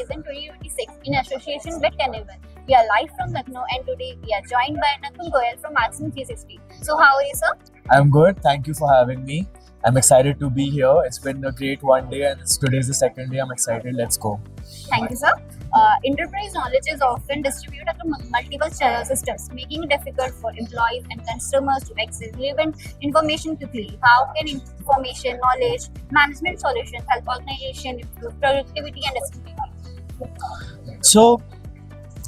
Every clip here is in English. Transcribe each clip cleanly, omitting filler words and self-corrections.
Horizon 2026 in association with Tenable. We are live from Lucknow and today we are joined by Nakul Goyal from Axiom 360. So how are you, sir? I'm good. Thank you for having me. I'm excited to be here. It's been a great one day and today's the second day. I'm excited. Let's go. Thank you, sir. Enterprise knowledge is often distributed across multiple systems, making it difficult for employees and customers to access relevant information quickly. How can information knowledge management solutions help organizations improve productivity and decision-making? So,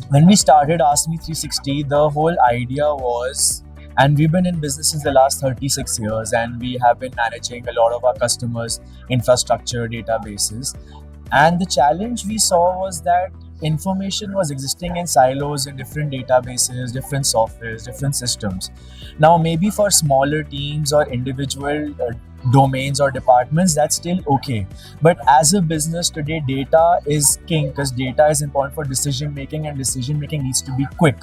when we started Ask Me 360, the whole idea was, and we've been in business since the last 36 years, and we have been managing a lot of our customers' infrastructure databases. And the challenge we saw was that information was existing in silos in different databases, different softwares, different systems. Now, maybe for smaller teams or individual domains or departments, that's still okay. But as a business today, data is king because data is important for decision making, and decision making needs to be quick.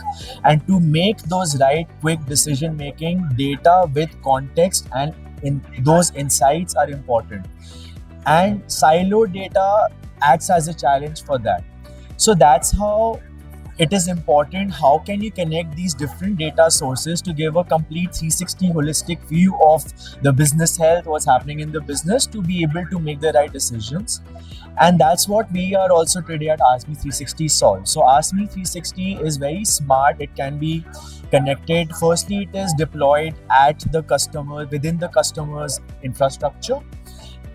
And to make those right, quick decision making, data with context and in those insights are important. And silo data acts as a challenge for that. So that's how it is important. How can you connect these different data sources to give a complete 360 holistic view of the business health, what's happening in the business, to be able to make the right decisions? And that's what we are also today at Ask Me 360 solve. So Ask Me 360 is very smart. It can be connected. Firstly, it is deployed at the customer, within the customer's infrastructure,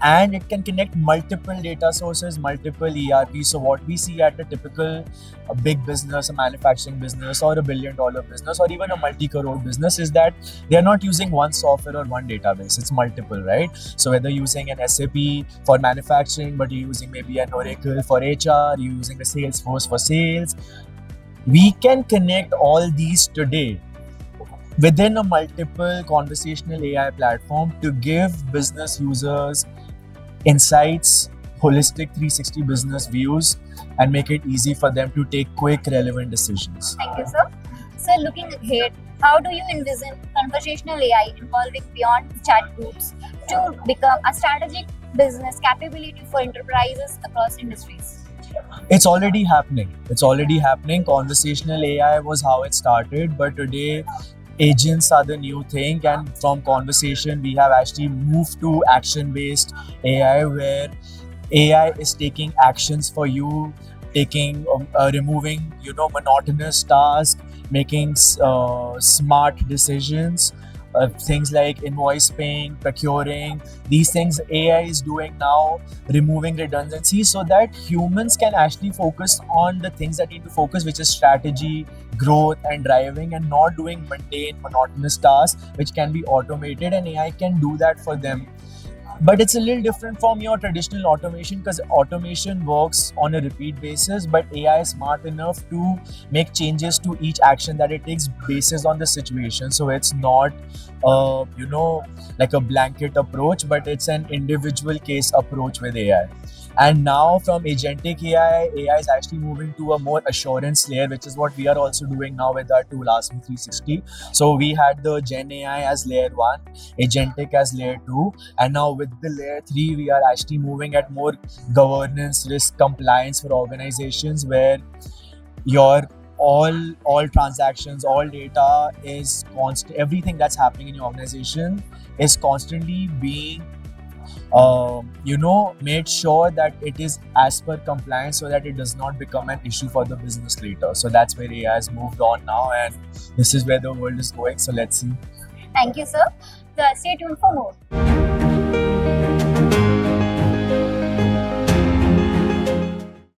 and it can connect multiple data sources, multiple ERPs. So what we see at a typical big business, a manufacturing business or a $1 billion business or even a multi-crore business is that they're not using one software or one database. It's multiple, right? So whether using an SAP for manufacturing, but you're using maybe an Oracle for HR, you're using a Salesforce for sales. We can connect all these today within a multiple conversational AI platform to give business users insights, holistic 360 business views, and make it easy for them to take quick, relevant decisions. Thank you, sir. So, looking ahead, how do you envision conversational AI evolving beyond chat groups to become a strategic business capability for enterprises across industries? It's already happening. Conversational AI was how it started, but today agents are the new thing, and from conversation we have actually moved to action-based AI, where AI is taking actions for you, removing monotonous tasks, making smart decisions. Things like invoice paying, procuring, these things AI is doing now, removing redundancy so that humans can actually focus on the things that need to focus, which is strategy, growth, and driving, and not doing mundane, monotonous tasks which can be automated, and AI can do that for them. But it's a little different from your traditional automation because automation works on a repeat basis, but AI is smart enough to make changes to each action that it takes basis on the situation. So it's not, like a blanket approach, but it's an individual case approach with AI. And now from agentic AI is actually moving to a more assurance layer, which is what we are also doing now with our tool Ask Me 360. So we had the Gen AI as layer 1, agentic as layer 2, and now with the layer 3, we are actually moving at more governance, risk, compliance for organizations, where your all transactions, all data is constant. Everything that's happening in your organization is constantly being made sure that it is as per compliance so that it does not become an issue for the business later. So that's where AI has moved on now, and this is where the world is going. So let's see. Thank you, sir. So, stay tuned for more.